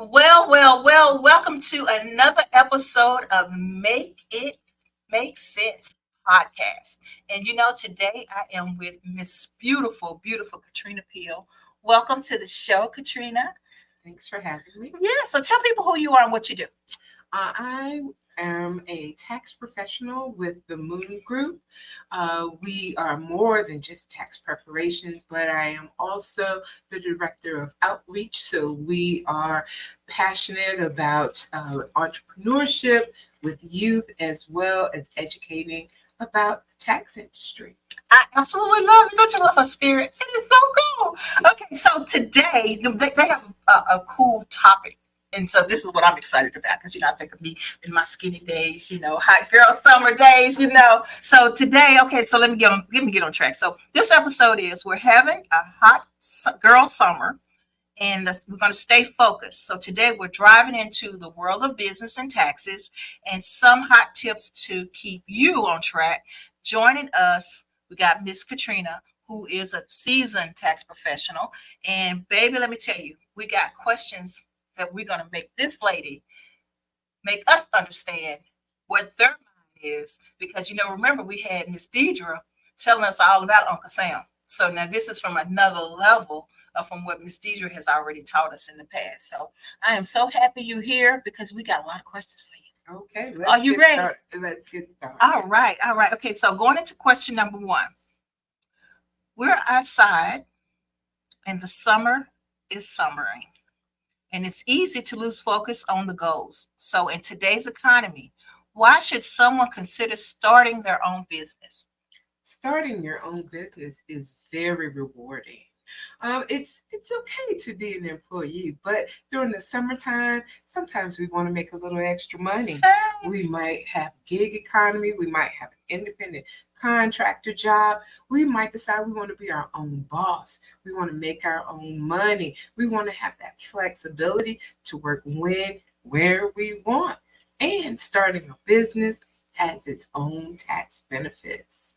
Welcome to another episode of Make It Make Sense podcast. And today I am with Miss beautiful Katrina Peel. Welcome to the show, Katrina. Thanks for having me. Yeah, so tell people who you are and what you do. I am a tax professional with the Moon Group. We are more than just tax preparations, but I am also the director of outreach. So we are passionate about entrepreneurship with youth as well as educating about the tax industry. I absolutely love it. Don't you love her spirit? It is so cool. Okay, so today they have a cool topic. And so this is what I'm excited about because, I think of me in my skinny days, hot girl summer days. So today, okay, so let me get on track. So this episode is we're having a hot girl summer and we're going to stay focused. So today we're driving into the world of business and taxes and some hot tips to keep you on track. Joining us, we got Miss Katrina, who is a seasoned tax professional. And baby, let me tell you, we got questions that we're going to make this lady make us understand what their mind is. Because, remember we had Miss Deidre telling us all about Uncle Sam. So now this is from another level from what Miss Deidre has already taught us in the past. So I am so happy you're here because we got a lot of questions for you. Okay. Are you ready? Let's get started. All right. Okay, so going into question number one. We're outside and the summer is summering. And it's easy to lose focus on the goals. So in today's economy, why should someone consider starting their own business? Starting your own business is very rewarding. It's okay to be an employee, but during the summertime, sometimes we want to make a little extra money. We might have gig economy. We might have an independent contractor job. We might decide we want to be our own boss. We want to make our own money. We want to have that flexibility to work when, where we want. And starting a business has its own tax benefits.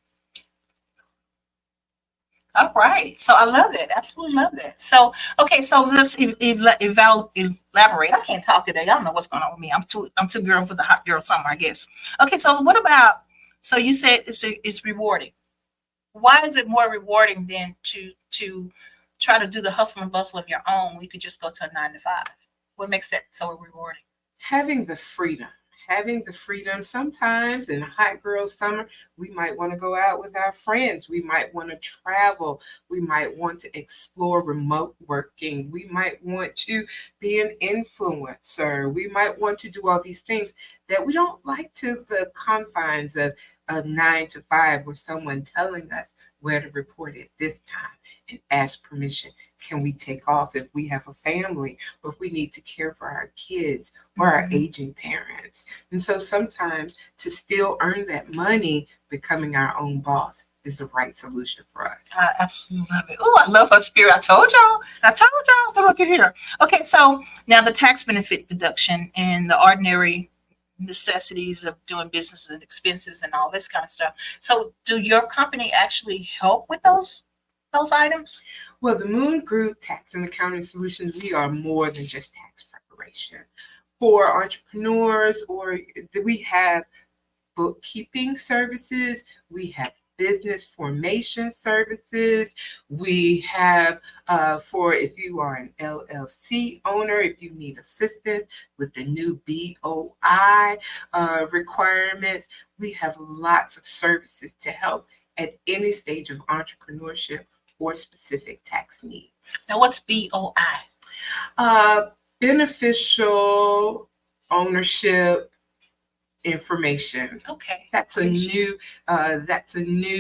All right. So I love that. Absolutely love that. So, okay. So let's elaborate. I can't talk today. I don't know what's going on with me. I'm too girl for the hot girl summer, I guess. Okay. So what about, so you said it's rewarding. Why is it more rewarding than to try to do the hustle and bustle of your own when you could just go to a 9 to 5? What makes that so rewarding? Having the freedom. Sometimes in a hot girl summer, we might want to go out with our friends. We might want to travel. We might want to explore remote working. We might want to be an influencer. We might want to do all these things that we don't like to the confines of a 9 to 5 with someone telling us where to report at this time and ask permission. Can we take off if we have a family or if we need to care for our kids or our aging parents? And so sometimes to still earn that money, becoming our own boss is the right solution for us. I absolutely love it. Oh, I love her spirit. I told y'all. But look at here. Okay, so now the tax benefit deduction and the ordinary necessities of doing business and expenses and all this kind of stuff. So do your company actually help with those items? Well, the Moon Group Tax and Accounting Solutions, we are more than just tax preparation. For entrepreneurs, or we have bookkeeping services, we have business formation services. We have for if you are an LLC owner, if you need assistance with the new BOI requirements, we have lots of services to help at any stage of entrepreneurship or specific tax needs. Now, what's BOI? Beneficial ownership information. Okay. That's a new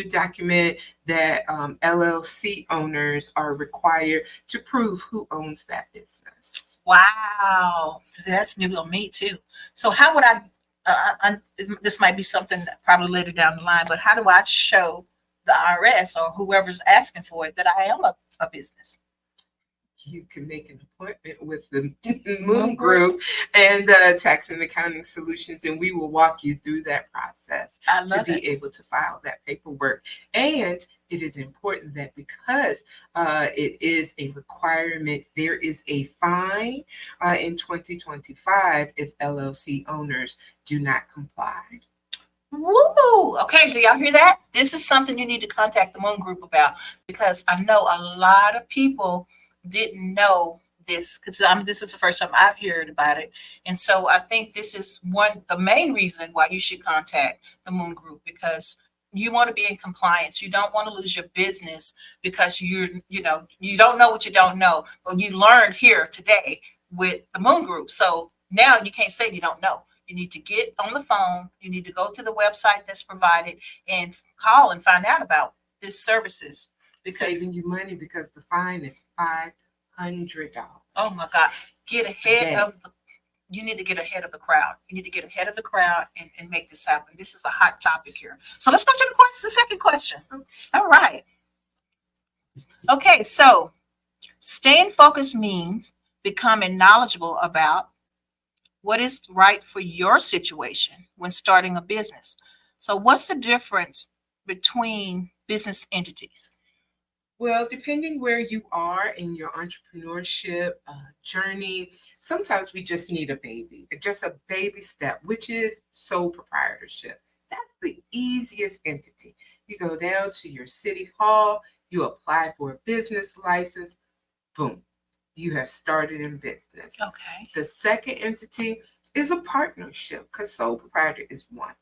document that LLC owners are required to prove who owns that business. Wow, that's new on me too. So how would I this might be something that probably later down the line, but how do I show the IRS or whoever's asking for it that I am a business? You can make an appointment with the Moon Group and Tax and Accounting Solutions, and we will walk you through that process to be able to file that paperwork. And it is important that because it is a requirement, there is a fine in 2025 if LLC owners do not comply. Woo! Okay, do y'all hear that? This is something you need to contact the Moon Group about, because I know a lot of people didn't know this, because this is the first time I've heard about it. And so I think this is the main reason why you should contact the Moon Group, because you want to be in compliance. You don't want to lose your business because you don't know what you don't know. But you learned here today with the Moon Group. So now you can't say you don't know. You need to get on the phone. You need to go to the website that's provided and call and find out about these services. Because saving you money, because the fine is $500. Oh my God, get ahead of the. You need to get ahead of the crowd. You need to get ahead of the crowd and make this happen. This is a hot topic here. So let's go to the second question. All right. Okay, so staying focused means becoming knowledgeable about what is right for your situation when starting a business. So what's the difference between business entities? Well, depending where you are in your entrepreneurship journey, sometimes we just need just a baby step, which is sole proprietorship. That's the easiest entity. You go down to your city hall, you apply for a business license, boom, you have started in business. Okay. The second entity is a partnership, because sole proprietor is one.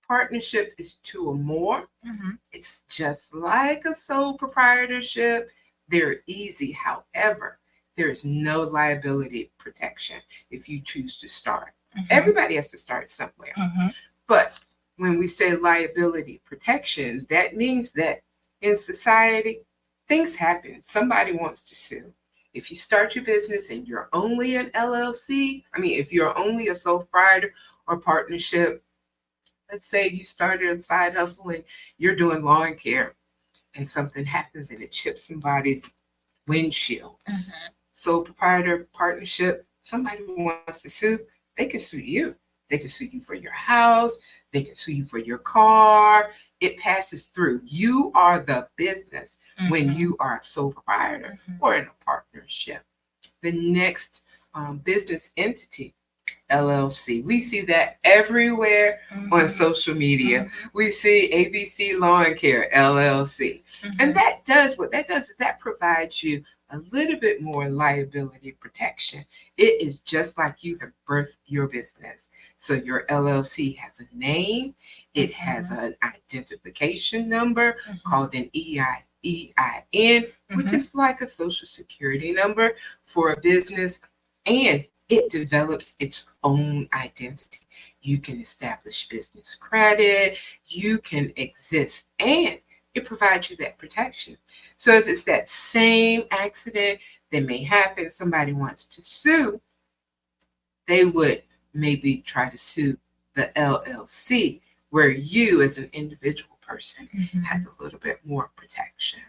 Partnership is two or more. Mm-hmm. It's just like a sole proprietorship. They're easy. However, there is no liability protection if you choose to start. Mm-hmm. Everybody has to start somewhere. Mm-hmm. But when we say liability protection, that means that in society, things happen. Somebody wants to sue. If you start your business and you're only an LLC, if you're only a sole proprietor or partnership, let's say you started a side hustle and you're doing lawn care and something happens and it chips somebody's windshield. Mm-hmm. Sole proprietor partnership, somebody wants to sue, they can sue you. They can sue you for your house. They can sue you for your car. It passes through. You are the business when you are a sole proprietor or in a partnership. The next business entity, LLC. We see that everywhere on social media. We see ABC Lawn Care, LLC. And that does that provides you a little bit more liability protection. It is just like you have birthed your business. So your LLC has a name. It has an identification number called an EIN, which is like a social security number for a business. And it develops its own identity. You can establish business credit, you can exist, and it provides you that protection. So if it's that same accident that may happen, somebody wants to sue, they would maybe try to sue the LLC, where you as an individual person has a little bit more protection.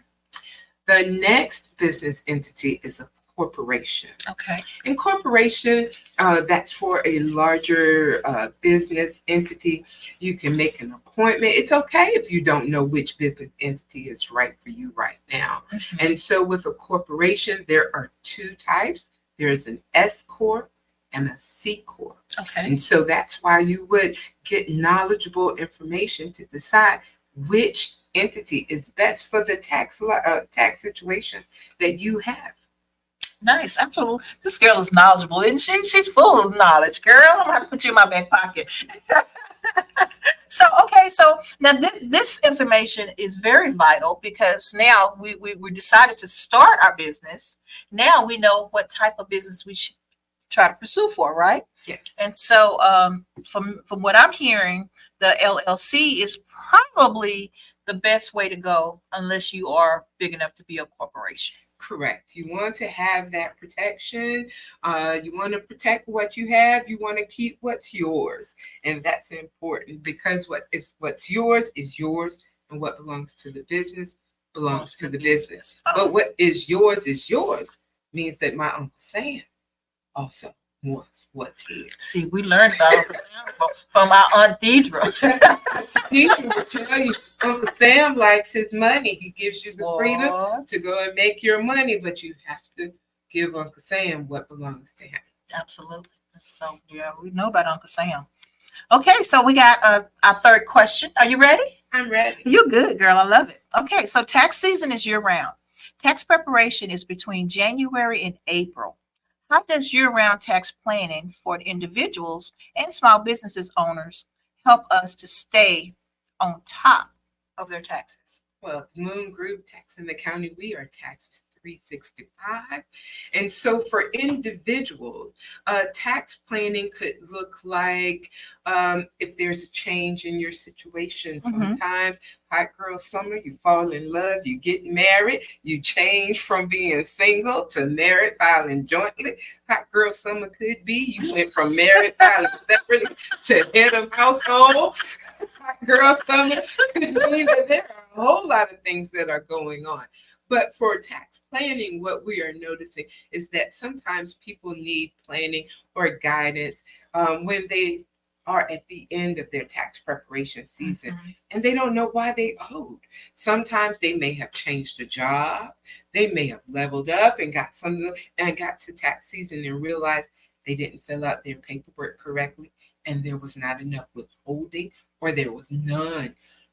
The next business entity is a corporation. Okay. And corporation, that's for a larger business entity. You can make an appointment. It's okay if you don't know which business entity is right for you right now. And so with a corporation, there are two types. There's an S Corp and a C Corp. Okay. And so that's why you would get knowledgeable information to decide which entity is best for the tax situation that you have. Nice, absolutely. This girl is knowledgeable, isn't she? She's full of knowledge, girl. I'm gonna have to put you in my back pocket. So now this information is very vital, because now we decided to start our business. Now we know what type of business we should try to pursue for, right? Yes. And so from what I'm hearing, the LLC is probably the best way to go, unless you are big enough to be a corporation. Correct. You want to have that protection. You want to protect what you have. You want to keep what's yours. And that's important, because what's yours is yours, and what belongs to the business belongs to the business. But what is yours means that my Uncle Sam also what's his. See, we learned about Uncle Sam from our Aunt Deidre. People will tell you Uncle Sam likes his money. He gives you the freedom Boy, to go and make your money, but you have to give Uncle Sam what belongs to him. absolutely. So, yeah, we know about Uncle Sam. Okay, so we got our third question. Are you ready? I'm ready. You're good, girl. I love it. Okay, so tax season is year round. Tax preparation is between January and April. How does year round tax planning for individuals and small businesses owners help us to stay on top of their taxes? Well, Moon Group Tax in the County, we are taxes 365. And so for individuals, tax planning could look like if there's a change in your situation. Sometimes, hot girl summer, you fall in love, you get married, you change from being single to married, filing jointly. Hot girl summer could be you went from married, filing separately to head of household. Hot girl summer could mean that there are a whole lot of things that are going on. But for tax planning, what we are noticing is that sometimes people need planning or guidance when they are at the end of their tax preparation season and they don't know why they owed. Sometimes they may have changed a job, they may have leveled up and got to tax season and realized they didn't fill out their paperwork correctly and there was not enough withholding or there was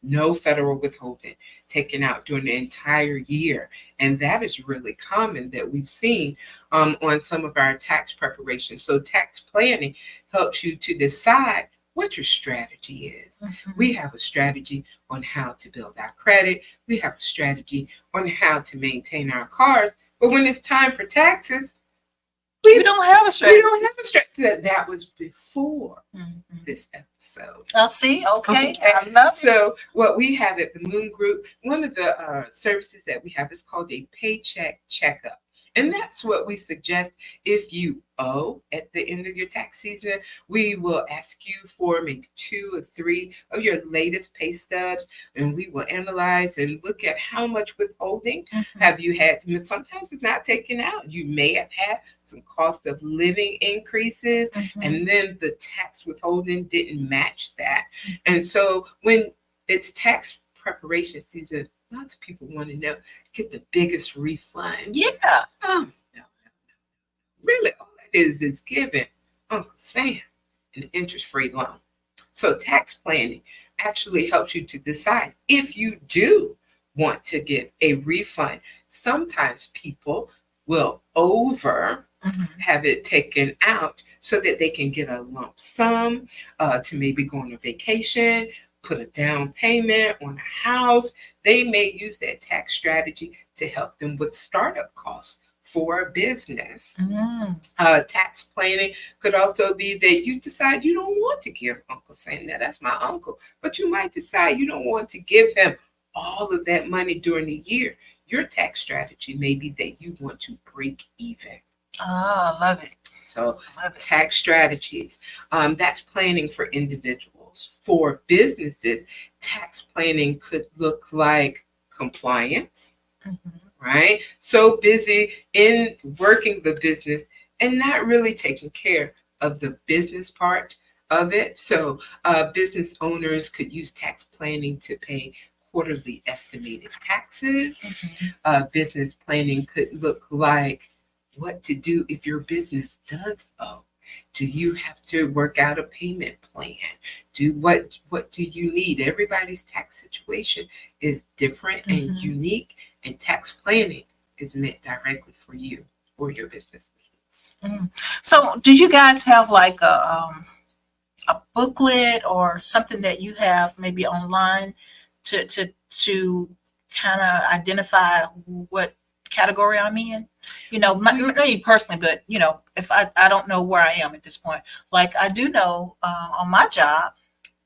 no federal withholding taken out during the entire year. And that is really common that we've seen on some of our tax preparations. So tax planning helps you to decide what your strategy is. We have a strategy on how to build our credit. We have a strategy on how to maintain our cars. But when it's time for taxes, we don't have a strategy. We don't have a strategy. That was before this episode. I'll see. Okay. I love it. So what we have at the Moon Group, one of the services that we have is called a paycheck checkup. And that's what we suggest if you owe at the end of your tax season. We will ask you for maybe 2 or 3 of your latest pay stubs, and we will analyze and look at how much withholding have you had. Sometimes it's not taken out. You may have had some cost of living increases, and then the tax withholding didn't match that. And so when it's tax preparation season, lots of people want to know, get the biggest refund. Yeah. No. Really, all that is giving Uncle Sam an interest-free loan. So tax planning actually helps you to decide if you do want to get a refund. Sometimes people will have it taken out so that they can get a lump sum to maybe go on a vacation, put a down payment on a house. They may use that tax strategy to help them with startup costs for a business. Tax planning could also be that you decide you don't want to give Uncle Sam, now that's my uncle, but you might decide you don't want to give him all of that money during the year. Your tax strategy may be that you want to break even. Oh, I love it. So tax strategies, that's planning for individuals. For businesses, tax planning could look like compliance, right? So busy in working the business and not really taking care of the business part of it. So business owners could use tax planning to pay quarterly estimated taxes. Business planning could look like what to do if your business does owe. Do you have to work out a payment plan? What do you need? Everybody's tax situation is different and unique, and tax planning is meant directly for you or your business needs. So do you guys have like a booklet or something that you have maybe online to kind of identify what category I'm in? You know, not me personally, but you know, if I don't know where I am at this point. Like I do know on my job,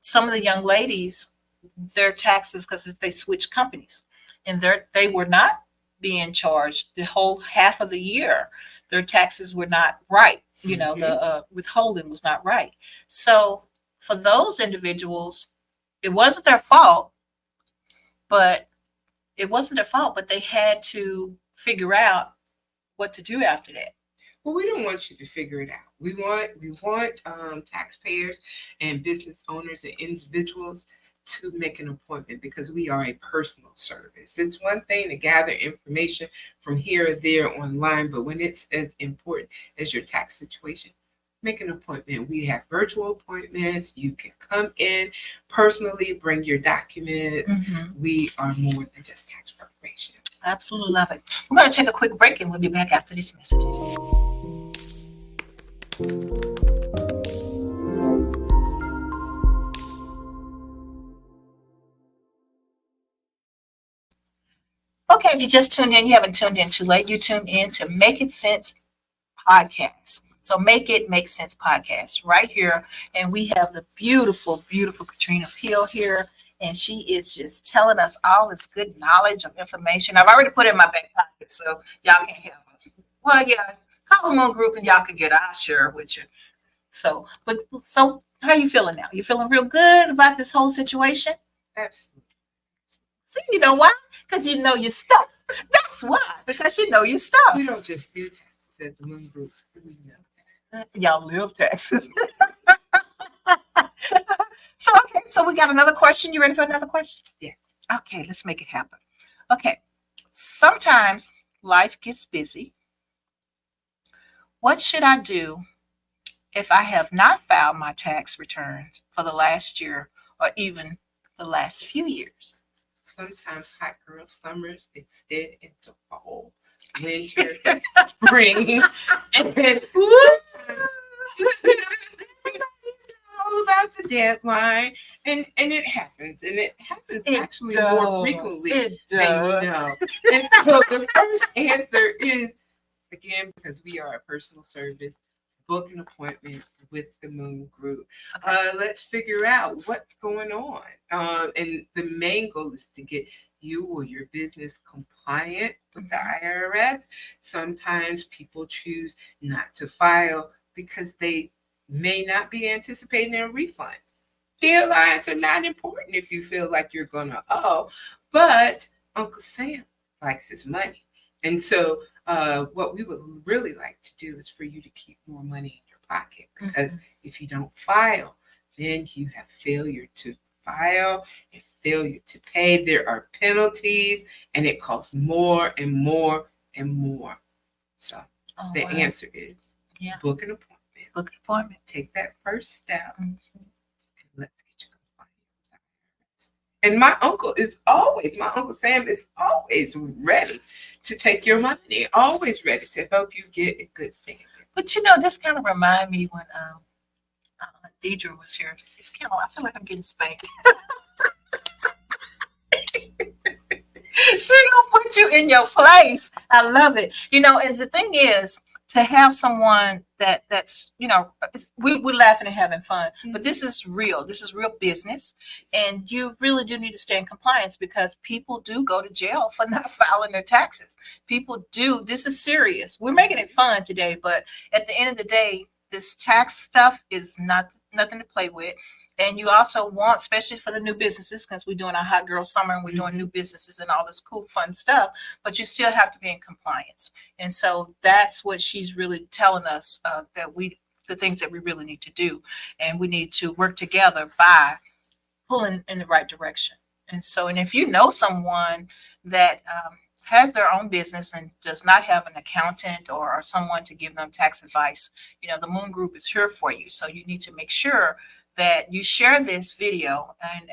some of the young ladies, their taxes, because they switched companies, and they were not being charged the whole half of the year. Their taxes were not right. You know, the withholding was not right. So for those individuals, it wasn't their fault, but they had to figure out what to do after that. Well, we don't want you to figure it out. We want taxpayers and business owners and individuals to make an appointment because we are a personal service. It's one thing to gather information from here or there online, but when it's as important as your tax situation, make an appointment. We have virtual appointments. You can come in personally, bring your documents. We are more than just tax preparation. Absolutely love it. We're going to take a quick break and we'll be back after these messages. Okay, if you just tuned in, you haven't tuned in too late. You tuned in to Make It Sense podcast. So Make It Make Sense podcast right here. And we have the beautiful, beautiful Katrina Peel here. And she is just telling us all this good knowledge of information. I've already put it in my back pocket, so y'all can have it. Well, yeah, call them on group and y'all can get it. I'll share it with you. So how are you feeling now? You feeling real good about this whole situation? Absolutely. See, you know why? Because you know your stuff. That's why. Because you know your stuff. We don't just do taxes at the Moon Group. We know taxes. Y'all live taxes. So we got another question. You ready for another question? Yes. Okay, let's make it happen. Okay. Sometimes life gets busy. What should I do if I have not filed my tax returns for the last year or even the last few years? Sometimes hot girl summers extend into fall, winter, spring, and all about the deadline, and it happens, actually more frequently than you know. And so the first answer is, again, because we are a personal service, book an appointment with the Moon Group. Let's figure out what's going on. And the main goal is to get you or your business compliant with the IRS. Sometimes people choose not to file because they may not be anticipating a refund. Deadlines are not important if you feel like you're going to owe, but Uncle Sam likes his money. And so what we would really like to do is for you to keep more money in your pocket, because if you don't file, then you have failure to file and failure to pay. There are penalties, and it costs more and more and more. So the answer is book an appointment. Book an appointment. Take that first step, and let's get you compliant with IRS. And my Uncle Sam is always ready to take your money, always ready to help you get a good standing. But you know, this kind of remind me when Deidre was here. It's kind of, I feel like I'm getting spanked. She gonna put you in your place. I love it. You know, and the thing is, to have someone that's, you know, we're laughing and having fun, but this is real. This is real business, and you really do need to stay in compliance, because people do go to jail for not filing their taxes. People do. This is serious. We're making it fun today, but at the end of the day, this tax stuff is nothing to play with. And you also want, especially for the new businesses, because we're doing our hot girl summer and we're doing new businesses and all this cool, fun stuff, but you still have to be in compliance. And so that's what she's really telling us, the things that we really need to do. And we need to work together by pulling in the right direction. And so, and if you know someone that has their own business and does not have an accountant or someone to give them tax advice, you know, the Moon Group is here for you. So you need to make sure that you share this video, and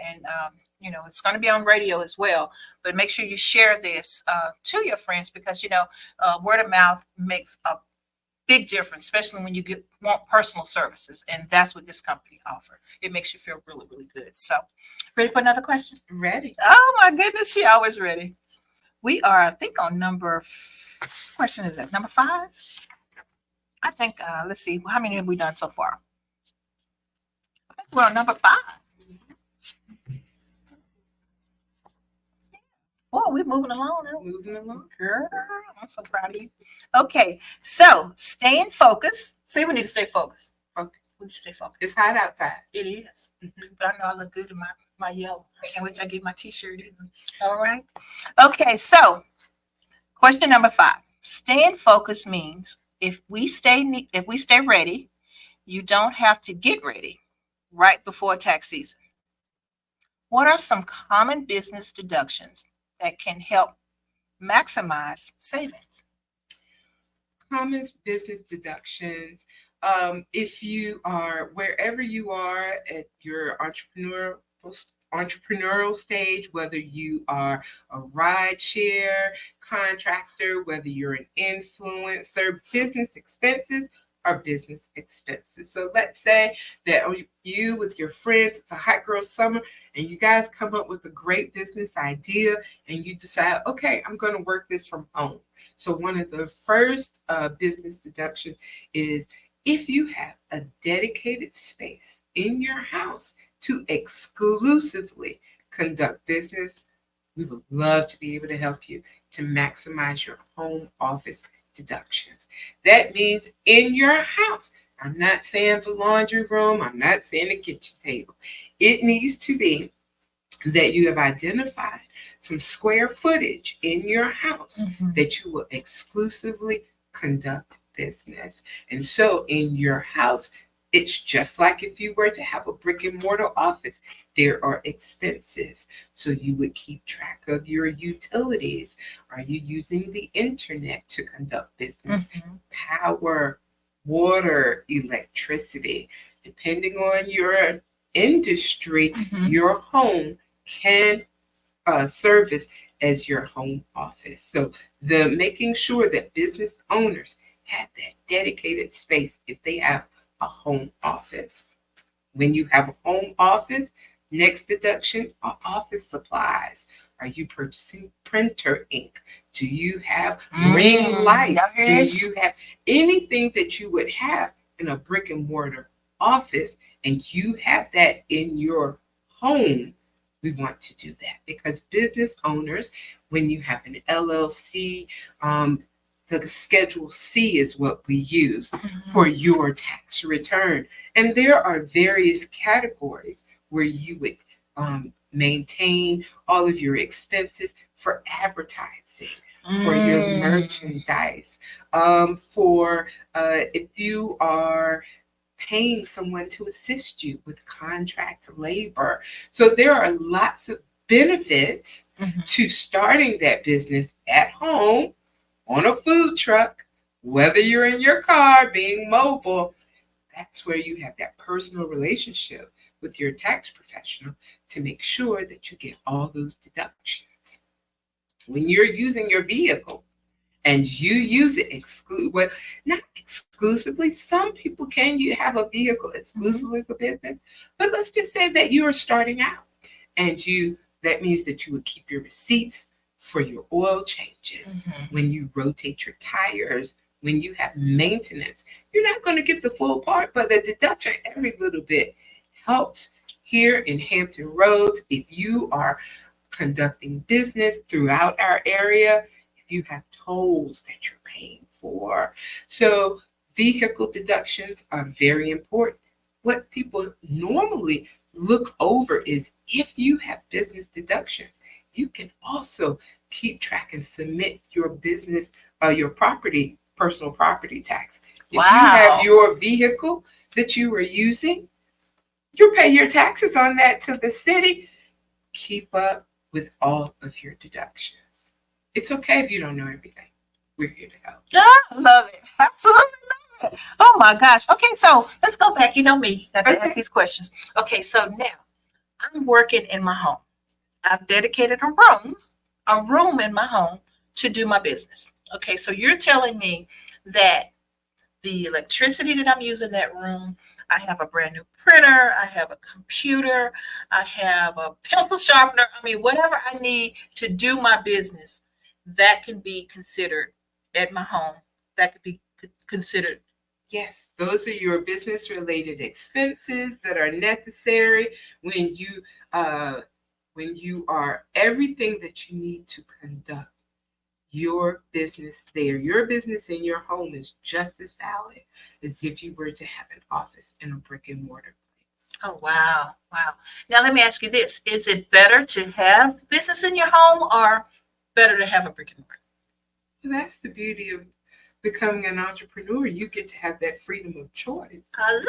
you know, it's going to be on radio as well, but make sure you share this to your friends, because, you know, word of mouth makes a big difference, especially when you want personal services, and that's what this company offers. It makes you feel really, really good. So, ready for another question? Ready. Oh my goodness, she always ready. We are, I think, on number question is that number 5? I think. Let's see, how many have we done so far? We're on number 5. Oh, we're moving along. Moving along. Girl, I'm so proud of you. Okay, so staying focused. See, we need to stay focused. Focus. We need to stay focused. It's hot outside. It is. But I know I look good in my yellow. I can't wait till I get my t-shirt in. All right. Okay, so question number 5. Staying focused means if we stay ready, you don't have to get ready right before tax season. What are some common business deductions that can help maximize savings? Common business deductions. If you are wherever you are at your entrepreneurial stage, whether you are a ride share contractor, whether you're an influencer, business expenses are business expenses. So let's say that you with your friends, it's a hot girl summer, and you guys come up with a great business idea, and you decide, okay, I'm going to work this from home. So one of the first business deductions is if you have a dedicated space in your house to exclusively conduct business, we would love to be able to help you to maximize your home office deductions. That means in your house. I'm not saying the laundry room. I'm not saying the kitchen table. It needs to be that you have identified some square footage in your house that you will exclusively conduct business. And so in your house, it's just like if you were to have a brick and mortar office, there are expenses. So you would keep track of your utilities. Are you using the internet to conduct business? Power, water, electricity. Depending on your industry, your home can service as your home office. So the making sure that business owners have that dedicated space if they have a home office. When you have a home office, next deduction are office supplies. Are you purchasing printer ink? Do you have ring lights? Yes. Do you have anything that you would have in a brick and mortar office, and you have that in your home? We want to do that because business owners, when you have an LLC, the Schedule C is what we use for your tax return. And there are various categories where you would maintain all of your expenses for advertising, for your merchandise, for if you are paying someone to assist you with contract labor. So there are lots of benefits to starting that business at home on a food truck, whether you're in your car being mobile. That's where you have that personal relationship with your tax professional to make sure that you get all those deductions. When you're using your vehicle, and you use it not exclusively. Some people can you have a vehicle exclusively for business, but let's just say that you are starting out, and that means that you would keep your receipts for your oil changes, when you rotate your tires, when you have maintenance. You're not going to get the full part, but a deduction every little bit helps. Here in Hampton Roads, if you are conducting business throughout our area, you have tolls that you're paying for. So vehicle deductions are very important. What people normally look over is if you have business deductions, you can also keep track and submit your business, your personal property tax. If you have your vehicle that you are using, you pay your taxes on that to the city. Keep up with all of your deductions. It's okay if you don't know everything. We're here to help. Yeah, I love it. Absolutely love it. Oh my gosh. Okay, so let's go back. You know me, got to ask these questions. Okay, so now I'm working in my home. I've dedicated a room in my home to do my business. Okay, so you're telling me that the electricity that I'm using in that room, I have a brand new printer, I have a computer, I have a pencil sharpener. I mean, whatever I need to do my business, that can be considered at my home. That could be considered. Yes, those are your business related expenses that are necessary when you are everything that you need to conduct your business there. Your business in your home is just as valid as if you were to have an office in a brick and mortar place. Oh, wow. Wow. Now, let me ask you this. Is it better to have business in your home or better to have a brick and mortar? That's the beauty of becoming an entrepreneur, you get to have that freedom of choice. I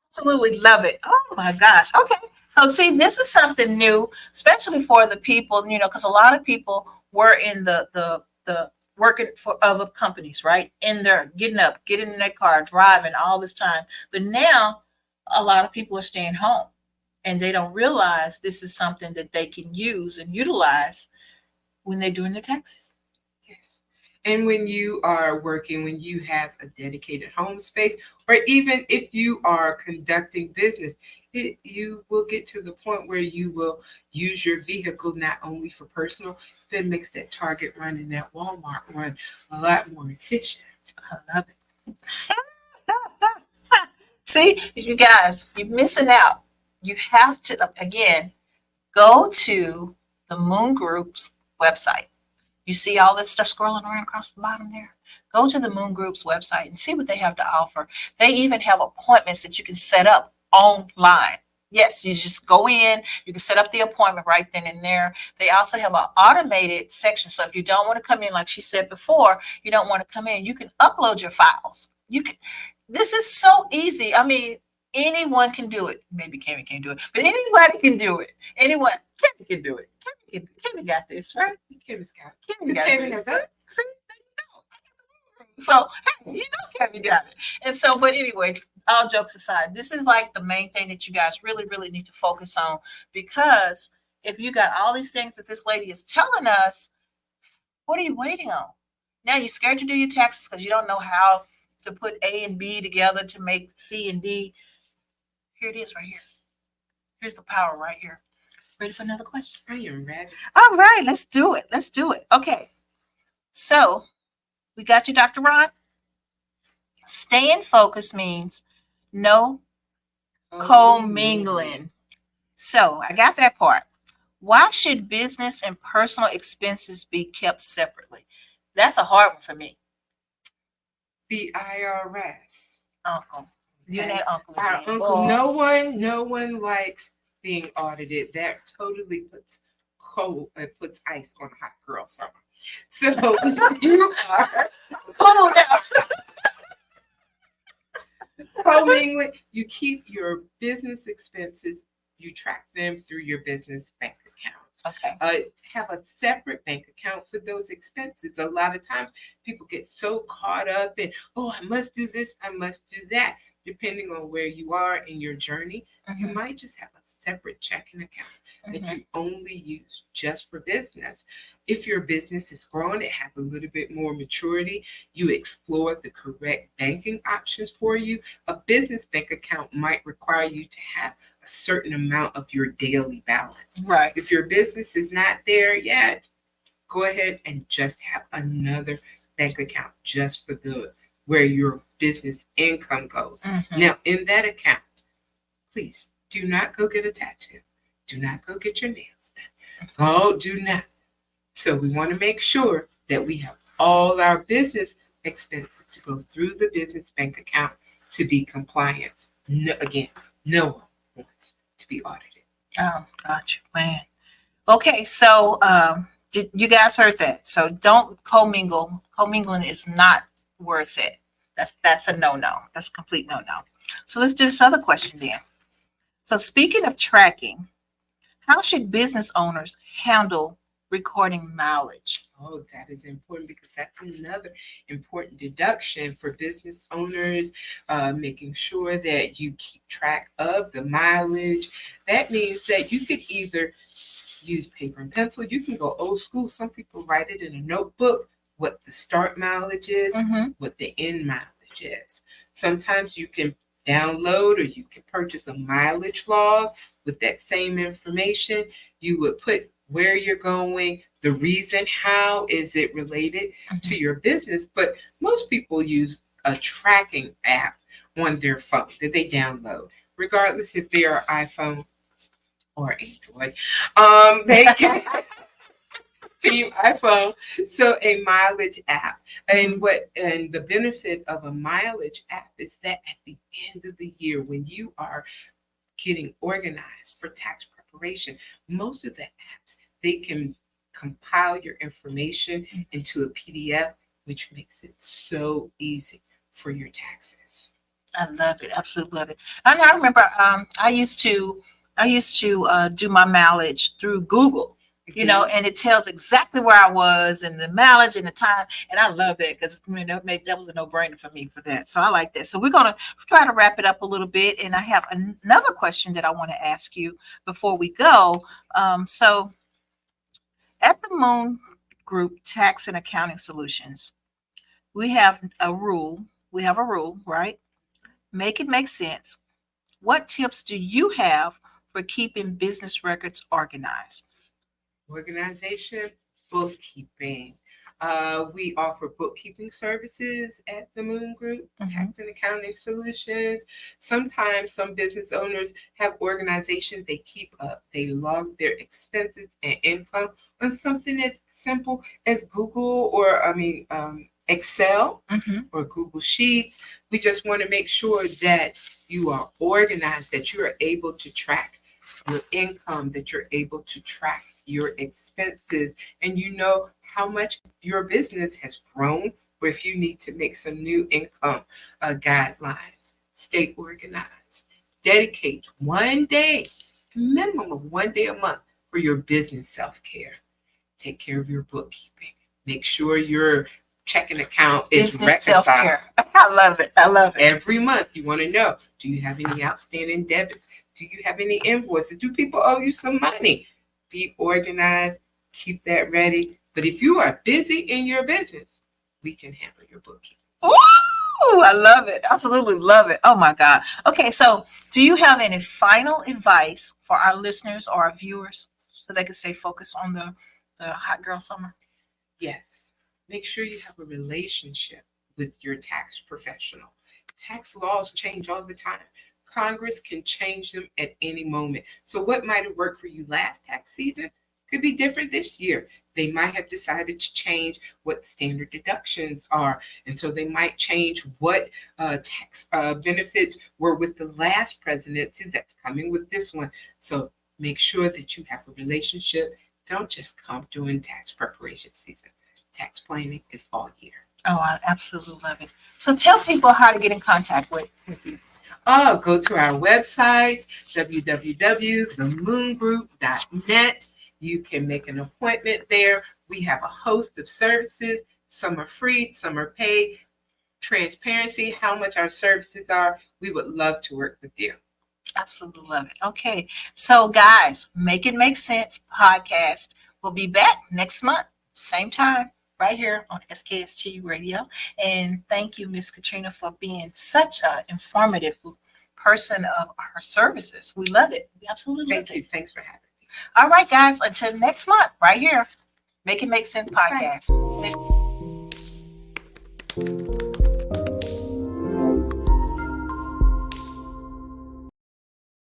absolutely love it. Oh my gosh. Okay. So see, this is something new, especially for the people, because a lot of people were in the working for other companies, right? In their getting up, getting in their car, driving all this time. But now a lot of people are staying home and they don't realize this is something that they can use and utilize when they're doing their taxes. Yes. And when you are working, when you have a dedicated home space, or even if you are conducting business, you will get to the point where you will use your vehicle not only for personal, that makes that Target run and that Walmart run a lot more efficient. I love it. See, you guys, you're missing out. You have to, again, go to the Moon Group's website. You see all this stuff scrolling around across the bottom there? Go to the Moon Group's website and see what they have to offer. They even have appointments that you can set up online. Yes, you just go in, you can set up the appointment right then and there. They also have an automated section. So if you don't want to come in, like she said before, you don't want to come in, you can upload your files. You can, this is so easy. I mean, anyone can do it. Maybe Kevin can't do it, but anybody can do it. Anyone, Kevin can do it. Kevin got this, right? Kevin's got it. Kevin Because got Kevin this. has that. See, there you go. So, hey, Kevin got it. And so, but anyway, all jokes aside, this is like the main thing that you guys really, really need to focus on, because if you got all these things that this lady is telling us, what are you waiting on? Now you're scared to do your taxes because you don't know how to put A and B together to make C and D. Here it is right here. Here's the power right here. Ready for another question? I am ready. All right, let's do it. Let's do it. Okay. So we got you, Dr. Ron. Staying focused means no commingling. So I got that part. Why should business and personal expenses be kept separately? That's a hard one for me. The IRS. Uncle. You and that uncle. Our again. uncle. Boy. No one likes being audited. That totally puts puts ice on a hot girl summer. So you are Come on now. commingling. You keep your business expenses. You track them through your business bank account. Okay. Have a separate bank account for those expenses. A lot of times people get so caught up in, oh, I must do this, I must do that. Depending on where you are in your journey, you might just have a separate checking account that you only use just for business. If your business is growing, it has a little bit more maturity, you explore the correct banking options for you. A business bank account might require you to have a certain amount of your daily balance. Right. If your business is not there yet, go ahead and just have another bank account just for the where your business income goes. Now, in that account, please do not go get a tattoo. Do not go get your nails done. Go, do not. So we want to make sure that we have all our business expenses to go through the business bank account to be compliant. No, again, no one wants to be audited. Oh, gotcha, man. Okay, so you guys heard that. So don't commingle. Commingling is not where it's at. That's a no-no. That's a complete no-no. So let's do this other question then. So speaking of tracking, how should business owners handle recording mileage? Oh, that is important because that's another important deduction for business owners, making sure that you keep track of the mileage. That means that you could either use paper and pencil. You can go old school. Some people write it in a notebook, what the start mileage is, what the end mileage is. Sometimes you can download or you can purchase a mileage log with that same information. You would put where you're going, the reason, how is it related to your business. But most people use a tracking app on their phone that they download, regardless if they are iPhone or Android. They can Team iPhone. So a mileage app. And the benefit of a mileage app is that at the end of the year, when you are getting organized for tax preparation, most of the apps, they can compile your information into a PDF which makes it so easy for your taxes. I love it. Absolutely love it. And I remember I used to do my mileage through Google, and it tells exactly where I was and the mileage and the time. And I love that because maybe that was a no-brainer for me for that. So I like that. So we're gonna try to wrap it up a little bit. And I have another question that I want to ask you before we go. So at the Moon Group Tax and Accounting Solutions, we have a rule. We have a rule, right? Make it make sense. What tips do you have for keeping business records organized? Organization, bookkeeping. We offer bookkeeping services at the Moon Group, Tax and Accounting Solutions. Sometimes some business owners have organization they keep up. They log their expenses and income on something as simple as Google or, Excel or Google Sheets. We just want to make sure that you are organized, that you are able to track your income, that you're able to track your expenses, and you know how much your business has grown, or if you need to make some new income guidelines. Stay organized. Dedicate one day, a minimum of one day a month, for your business self-care. Take care of your bookkeeping. Make sure your checking account is Business reconciled. self-care. I love it. I love it. Every month, you want to know, do you have any outstanding debits? Do you have any invoices? Do people owe you some money? Be organized. Keep that ready. But if you are busy in your business, we can handle your bookkeeping. Ooh, I love it. Absolutely love it. Oh my God. Okay, so do you have any final advice for our listeners or our viewers so they can stay focused on the hot girl summer? Yes. Make sure you have a relationship with your tax professional. Tax laws change all the time. Congress can change them at any moment. So what might have worked for you last tax season could be different this year. They might have decided to change what standard deductions are. And so they might change what tax benefits were with the last presidency that's coming with this one. So make sure that you have a relationship. Don't just come during tax preparation season. Tax planning is all year. Oh, I absolutely love it. So tell people how to get in contact with you. Go to our website, www.themoongroup.net. You can make an appointment there. We have a host of services. Some are free, some are paid. Transparency, how much our services are. We would love to work with you. Absolutely love it. Okay. So guys, Make It Make Sense podcast will be back next month, same time, right here on SKST Radio. And thank you, Miss Katrina, for being such an informative person of our services. We love it. We absolutely love it. Thank you. Thanks for having me. All right, guys, until next month, right here, Make It Make Sense podcast. Bye.